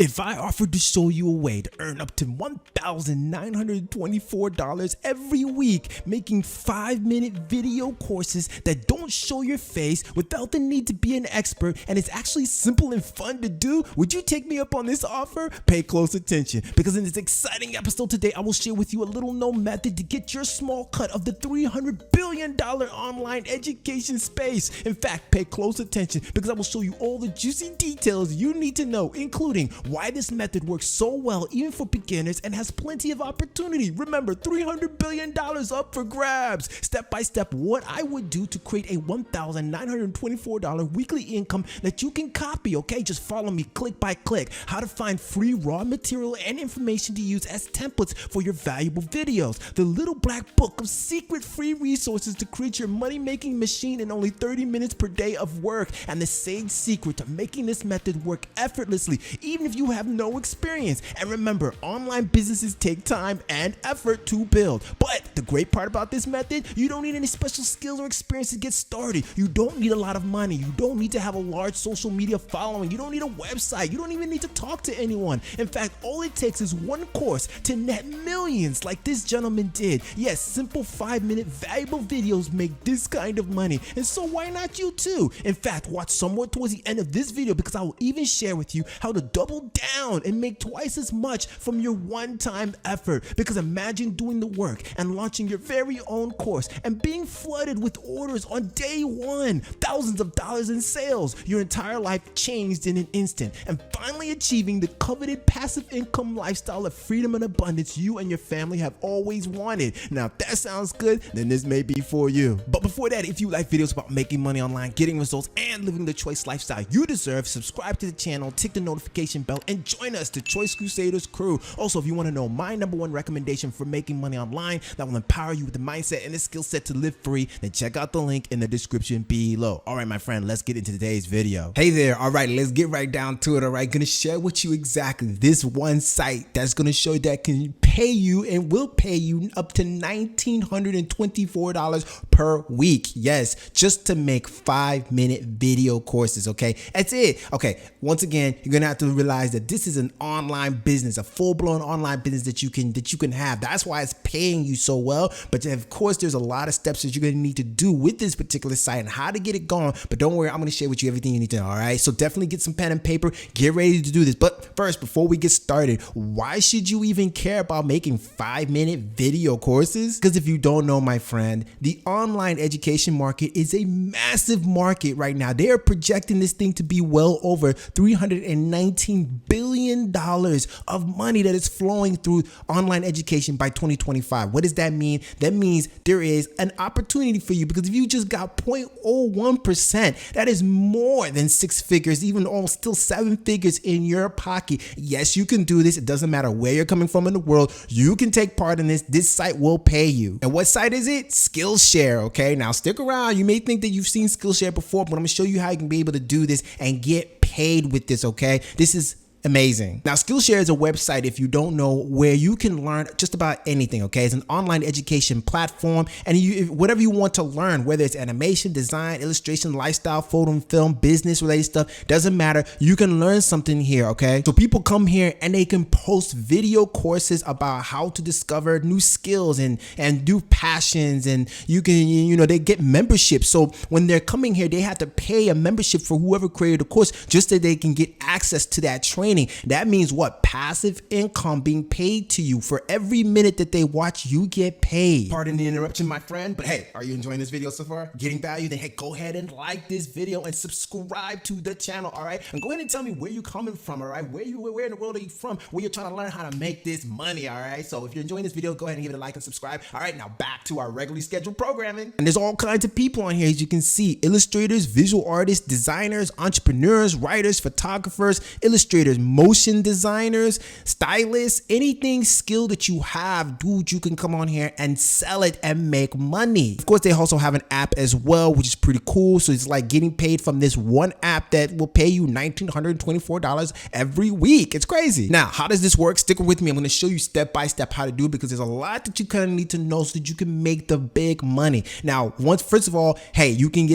If I offered to show you a way to earn up to $1,924 every week, making 5-minute video courses that don't show your face without the need to be an expert, and it's actually simple and fun to do, would you take me up on this offer? Pay close attention, because in this exciting episode today, I will share with you a little known method to get your small cut of the $300 billion online education space. In fact, pay close attention, because I will show you all the juicy details you need to know, including why this method works so well even for beginners and has plenty of opportunity. Remember, $300 billion up for grabs. Step by step, what I would do to create a $1,924 weekly income that you can copy, okay? Just follow me click by click. How to find free raw material and information to use as templates for your valuable videos. The little black book of secret free resources to create your money-making machine in only 30 minutes per day of work. And the sage secret to making this method work effortlessly, even if you have no experience. And remember, online businesses take time and effort to build. But the great part about this method, you don't need any special skills or experience to get started. You don't need a lot of money. You don't need to have a large social media following. You don't need a website. You don't even need to talk to anyone. In fact, all it takes is one course to net millions like this gentleman did. Yes, simple 5-minute valuable videos make this kind of money. And so why not you too? In fact, watch somewhere towards the end of this video, because I will even share with you how to double down and make twice as much from your one-time effort. Because imagine doing the work and launching your very own course and being flooded with orders on day one, thousands of dollars in sales, your entire life changed in an instant, and finally achieving the coveted passive income lifestyle of freedom and abundance you and your family have always wanted. Now, if that sounds good, then this may be for you. But before that, if you like videos about making money online, getting results, and living the choice lifestyle you deserve, subscribe to the channel, tick the notification bell, and join us, the Choice Crusaders crew. Also, if you want to know my #1 recommendation for making money online that will empower you with the mindset and the skill set to live free, then check out the link in the description below. All right, my friend, let's get into today's video. Hey there. All right, let's get right down to it. All right, gonna share with you exactly this one site that's gonna show you that can pay you and will pay you up to $1,924 per week. Yes, just to make 5-minute video courses. Okay, that's it. Okay, once again, you're gonna have to realize that this is an online business, a full-blown online business that you can have. That's why it's paying you so well. But of course, there's a lot of steps that you're gonna need to do with this particular site and how to get it going. But don't worry, I'm gonna share with you everything you need to know. All right, so definitely get some pen and paper, get ready to do this. But first, before we get started, why should you even care about making 5-minute video courses? Because if you don't know, my friend, the online education market is a massive market right now. They are projecting this thing to be well over $319 billion of money that is flowing through online education by 2025. What does that mean? That means there is an opportunity for you, because if you just got 0.01%, that is more than 6 figures, even almost still 7 figures in your pocket. Yes, you can do this. It doesn't matter where you're coming from in the world. You can take part in this. This site will pay you. And what site is it? Skillshare. Okay, now stick around. You may think that you've seen Skillshare before, but I'm gonna show you how you can be able to do this and get paid with this. Okay, this is amazing. Now, Skillshare is a website, if you don't know, where you can learn just about anything, okay? It's an online education platform, and whatever you want to learn, whether it's animation, design, illustration, lifestyle, photo and film, business-related stuff, doesn't matter. You can learn something here, okay? So people come here and they can post video courses about how to discover new skills and do passions, and you can, they get memberships. So when they're coming here, they have to pay a membership for whoever created the course just so they can get access to that training. That means what? Passive income being paid to you. For every minute that they watch, you get paid. Pardon the interruption, my friend, but hey, are you enjoying this video so far? Getting value? Then hey, go ahead and like this video and subscribe to the channel, all right? And go ahead and tell me where you're coming from, all right? Where in the world are you from? Where you're trying to learn how to make this money, all right? So if you're enjoying this video, go ahead and give it a like and subscribe. All right, now back to our regularly scheduled programming. And there's all kinds of people on here, as you can see: illustrators, visual artists, designers, entrepreneurs, writers, photographers, illustrators, motion designers, stylists, anything skill that you have, dude, you can come on here and sell it and make money. Of course, they also have an app as well, which is pretty cool. So it's like getting paid from this one app that will pay you $1,924 every week. It's crazy. Now, how does this work? Stick with me. I'm going to show you step by step how to do it, because there's a lot that you kind of need to know so that you can make the big money. Now, first of all, hey, you can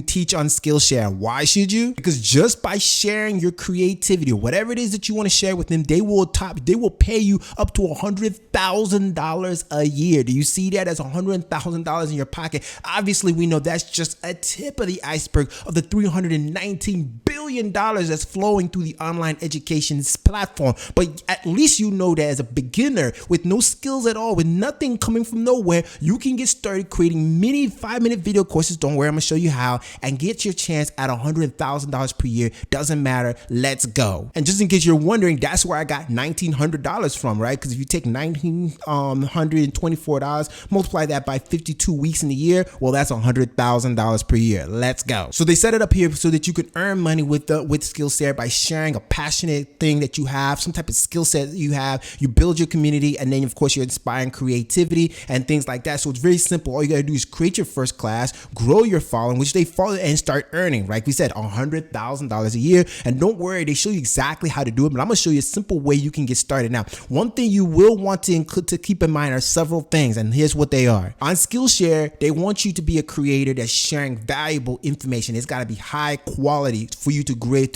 teach on Skillshare. Why should you? Because just by sharing your creativity or whatever whatever it is that you want to share with them, they will pay you up to $100,000 a year. Do you see that? That's $100,000 in your pocket. Obviously, we know that's just a tip of the iceberg of the $319 billion that's flowing through the online education platform. But at least you know that as a beginner with no skills at all, with nothing coming from nowhere, you can get started creating mini 5-minute video courses. Don't worry, I'm gonna show you how, and get your chance at $100,000 per year. Doesn't matter. Let's go. And just in case you're wondering, that's where I got $1,900 from, right? Because if you take $1,924, multiply that by 52 weeks in a year, well, that's $100,000 per year. Let's go. So they set it up here so that you can earn money with Skillshare by sharing a passionate thing that you have, some type of skill set that you have. You build your community, and then of course you're inspiring creativity and things like that. So it's very simple. All you gotta do is create your first class, grow your following, which they follow, and start earning. Like we said, $100,000 a year. And don't worry, they show you exactly how to do it, but I'm gonna show you a simple way you can get started. Now, one thing you will want to keep in mind are several things, and here's what they are. On Skillshare, they want you to be a creator that's sharing valuable information. It's got to be high quality for you to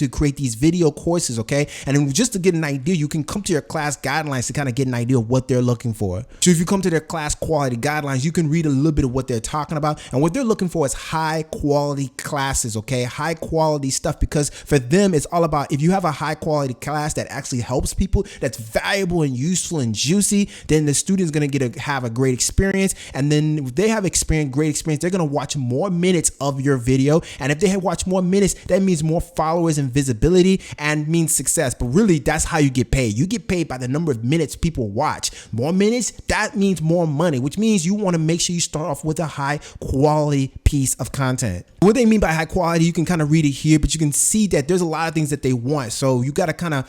create these video courses, okay? And then just to get an idea, you can come to your class guidelines to kind of get an idea of what they're looking for. So if you come to their class quality guidelines, you can read a little bit of what they're talking about, and what they're looking for is high quality classes, okay? High quality stuff, because for them, it's all about, if you have a high quality class that actually helps people, that's valuable and useful and juicy, then the student's gonna have a great experience. And then if they have great experience, they're gonna watch more minutes of your video. And if they have watched more minutes, that means more followers and visibility, and means success. But really, that's how you get paid. You get paid by the number of minutes people watch. More minutes, that means more money, which means you want to make sure you start off with a high quality piece of content. What they mean by high quality, you can kind of read it here, but you can see that there's a lot of things that they want. So you're gonna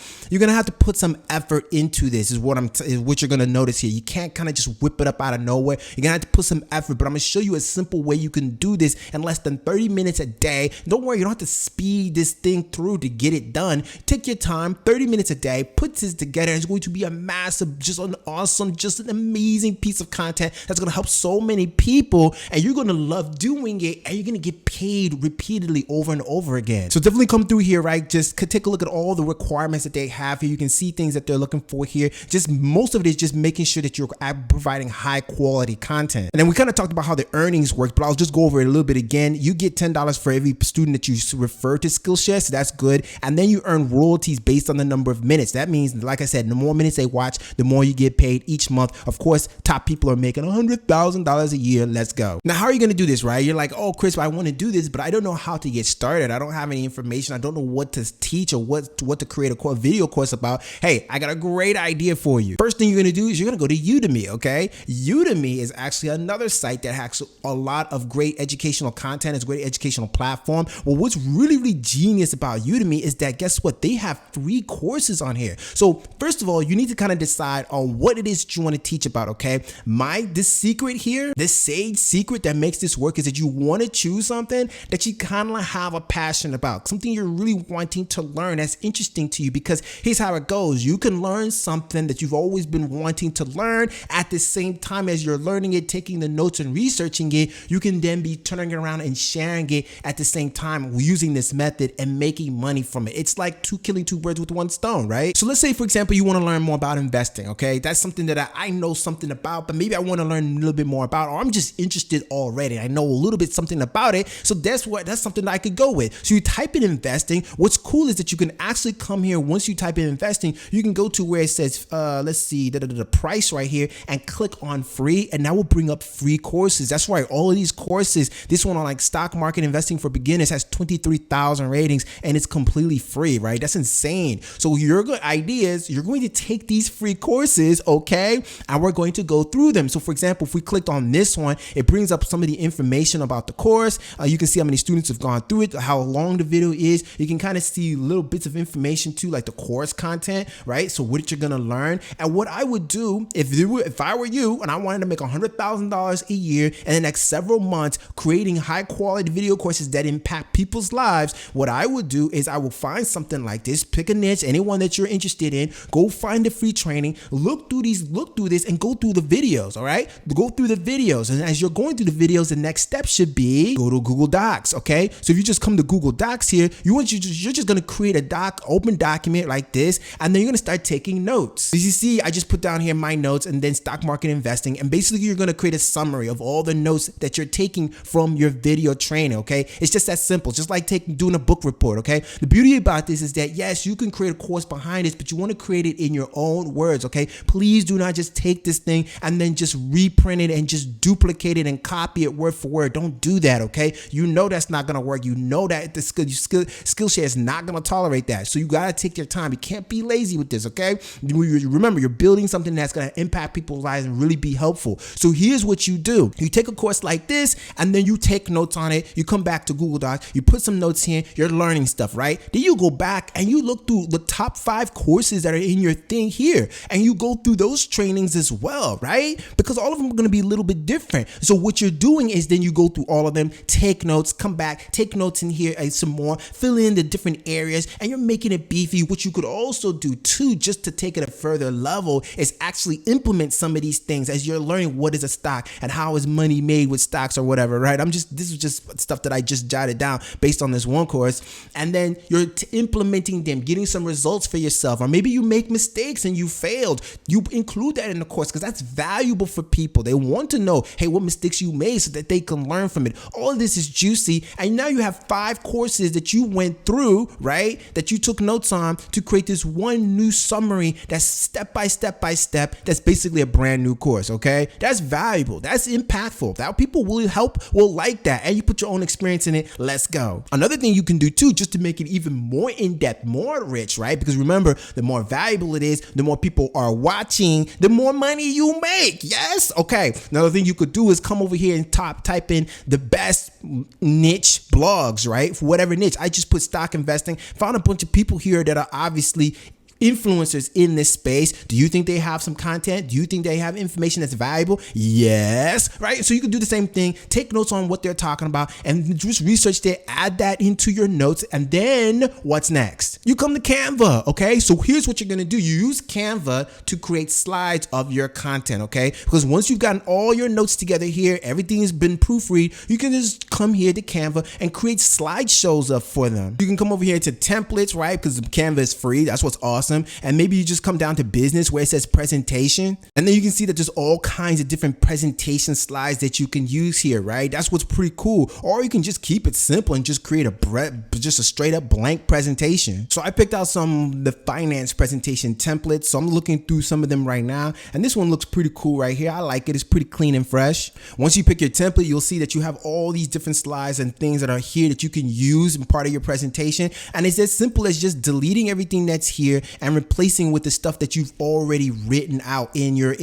have to put some effort into this, is what you're gonna notice here. You can't kind of just whip it up out of nowhere. You're gonna have to put some effort, but I'm gonna show you a simple way you can do this in less than 30 minutes a day. Don't worry, you don't have to speed this thing through to get it done. Take your time, 30 minutes a day, put this together. It's going to be a massive, just an awesome, just an amazing piece of content that's gonna help so many people, and you're gonna love doing it, and you're gonna get paid repeatedly over and over again. So definitely come through here, right? Just take a look at all the requirements that they have here. You can see things that they're looking for here. Just most of it is just making sure that you're providing high quality content. And then we kind of talked about how the earnings work, but I'll just go over it a little bit again. You get $10 for every student that you refer to Skillshare, so that's good. And then you earn royalties based on the number of minutes. That means, like I said, the more minutes they watch, the more you get paid each month. Of course, top people are making $100,000 a year. Let's go. Now, how are you going to do this, right? You're like, oh, Chris, I want to do this, but I don't know how to get started. I don't have any information. I don't know what to teach or what to create a video course about. Hey, I got a great idea for you. First thing you're going to do is you're going to go to Udemy, okay? Udemy is actually another site that has a lot of great educational content. It's a great educational platform. Well, what's really, really genius about Udemy is that, guess what? They have free courses on here. So first of all, you need to kind of decide on what it is that you want to teach about, okay? This secret here, this sage secret that makes this work, is that you want to choose something that you kind of have a passion about, something you're really wanting to learn that's interesting to you, because here's how it goes. You can learn something that you've always been wanting to learn at the same time as you're learning it, taking the notes and researching it. You can then be turning it around and sharing it at the same time using this method and making money from it. It's like killing two birds with one stone, right? So let's say, for example, you want to learn more about investing, okay? That's something that I know something about, but maybe I want to learn a little bit more about, or I'm just interested already. I know a little bit something about it, so that's something that I could go with. So you type in investing. What's cool is that you can actually come here. Once you type in investing, you can go to where it says, let's see, the price right here, and click on free, and that will bring up free courses. That's right, all of these courses, this one on like stock market investing for beginners has 23,000 ratings, and it's completely free, right? That's insane. So your good idea is you're going to take these free courses, okay, and we're going to go through them. So for example, if we clicked on this one, it brings up some of the information about the course. You can see how many students have gone through it, how long the video is. You can kind of see little bits of information too, like the course content, right? So what you're gonna learn. And what I would do if I were you and I wanted to make $100,000 a year in the next several months creating high quality video courses that impact people's lives, what I would do is I will find something like this, pick a niche, anyone that you're interested in, go find the free training, look through this and go through the videos, all right? Go through the videos. And as you're going through the videos, the next step should be go to Google Docs, okay? So if you just come to Google Docs here, you're just gonna create a doc, open open document like this, and then you're gonna start taking notes. As you see, I just put down here my notes and then stock market investing, and basically you're gonna create a summary of all the notes that you're taking from your video training, okay? It's just that simple, just like doing a book report, okay? The beauty about this is that yes, you can create a course behind this, but you wanna create it in your own words, okay? Please do not just take this thing and then just reprint it and just duplicate it and copy it word for word. Don't do that, okay? You know that's not gonna work. You know that the Skillshare is not gonna tolerate that. So you gotta take your time. You can't be lazy with this, okay? Remember, you're building something that's gonna impact people's lives and really be helpful. So here's what you do. You take a course like this and then you take notes on it. You come back to Google Docs, you put some notes here, you're learning stuff, right? Then you go back and you look through the top 5 courses that are in your thing here, and you go through those trainings as well, right? Because all of them are gonna be a little bit different. So what you're doing is then you go through all of them, take notes, come back, take notes in here and some more, fill in the different areas, and you're making it beefy. What you could also do too, just to take it a further level, is actually implement some of these things as you're learning what is a stock and how is money made with stocks or whatever, right? This is just stuff that I just jotted down based on this one course, and then you're implementing them, getting some results for yourself, or maybe you make mistakes and you failed. You include that in the course because that's valuable for people. They want to know, hey, what mistakes you made so that they can learn from it. All of this is juicy, and now you have 5 courses that you went through, right, that you took notes on to create this one new summary that's step by step by step. That's basically a brand new course, okay? That's valuable. That's impactful. That people will like that, and you put your own experience in it. Let's go. Another thing you can do too, just to make it even more in-depth, more rich, right? Because remember, the more valuable it is, the more people are watching, the more money you make. Yes? Okay. Another thing you could do is come over here and type in the best niche blogs, right? For whatever niche. I just put stock investing, found a bunch of people here that are obviously influencers in this space. Do you think they have some content? Do you think they have information that's valuable? Yes, right? So you can do the same thing, take notes on what they're talking about and just research there, add that into your notes, and then what's next? You come to Canva, okay? So here's what you're gonna do. You use Canva to create slides of your content, okay? Because once you've gotten all your notes together here, everything has been proofread, you can just come here to Canva and create slideshows up for them. You can come over here to templates, right? Because Canva is free, that's what's awesome. And maybe you just come down to business where it says presentation, and then you can see that there's all kinds of different presentation slides that you can use here, right? That's what's pretty cool. Or you can just keep it simple and just create just a straight up blank presentation. So I picked out some of the finance presentation templates, so I'm looking through some of them right now, and this one looks pretty cool right here. I like it. It's pretty clean and fresh. Once you pick your template, you'll see that you have all these different slides and things that are here that you can use in part of your presentation, and it's as simple as just deleting everything that's here and replacing with the stuff that you've already written out in your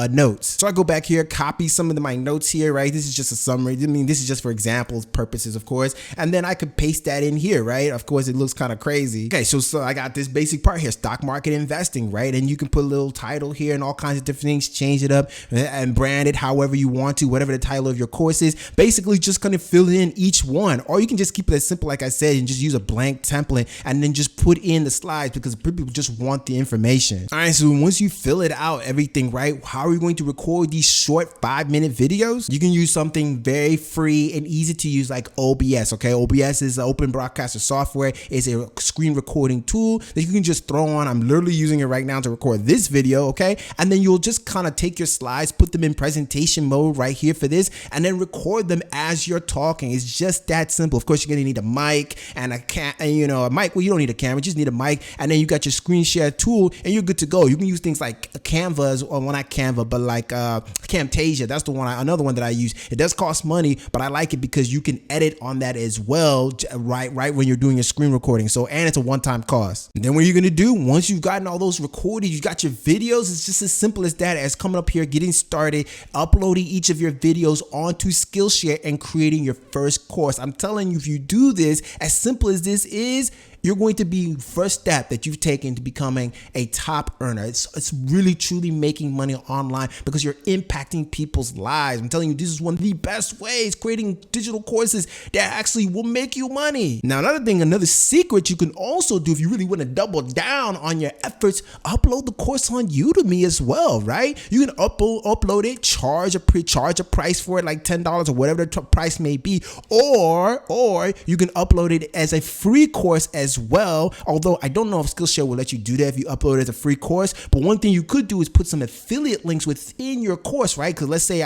notes. So I go back here, copy some of my notes here, right? This is just a summary. I mean, this is just for examples purposes, of course. And then I could paste that in here, right? Of course, it looks kind of crazy. Okay, so I got this basic part here, stock market investing, right? And you can put a little title here and all kinds of different things, change it up and brand it however you want to, whatever the title of your course is. Basically, just kind of fill in each one, or you can just keep it as simple, like I said, and just use a blank template and then just put in the slides because people just want the information. All right, so once you fill it out, everything, right? How are you going to record these short 5-minute videos? You can use something very free and easy to use like OBS, okay? OBS is an open broadcaster software. It's a screen recording tool that you can just throw on. I'm literally using it right now to record this video, okay? And then you'll just kind of take your slides, put them in presentation mode right here for this, and then record them as you're talking. It's just that simple. Of course, you're gonna need a mic and a mic. Well, you don't need a camera, you just need a mic, and then you got your screen share tool and you're good to go. You can use things like Canva, or well, not Canva, but like Camtasia. That's the one, another one that I use. It does cost money, but I like it because you can edit on that as well, right when you're doing your screen recording. So, and it's a one-time cost. And then what you're gonna do, once you've gotten all those recorded, you got your videos, it's just as simple as that, as coming up here, getting started, uploading each of your videos onto Skillshare and creating your first course. I'm telling you, if you do this, as simple as this is, you're going to be first step that you've taken to becoming a top earner. It's really truly making money online because you're impacting people's lives. I'm telling you, this is one of the best ways, creating digital courses that actually will make you money. Now, another secret you can also do if you really want to double down on your efforts, upload the course on Udemy as well, right? You can upload it, charge a price for it, like $10 or whatever the price may be, or you can upload it as a free course as as well. Although I don't know if Skillshare will let you do that if you upload it as a free course. But one thing you could do is put some affiliate links within your course, right? Because let's say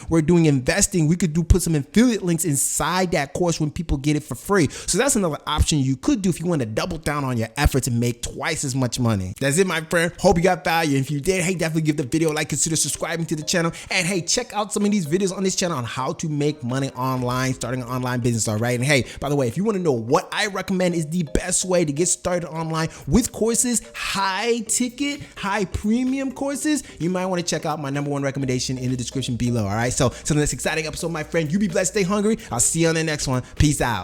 we're doing investing, we could put some affiliate links inside that course when people get it for free. So that's another option you could do if you want to double down on your efforts and make twice as much money. That's it, my friend. Hope you got value. If you did, hey, definitely give the video a like, consider subscribing to the channel, and hey, check out some of these videos on this channel on how to make money online, starting an online business, all right? And hey, by the way, if you want to know what I recommend is the best way to get started online with courses, high ticket, high premium courses, you might want to check out my #1 recommendation in the description below, all right? So till the next exciting episode, my friend, you be blessed, stay hungry. I'll see you on the next one. Peace out.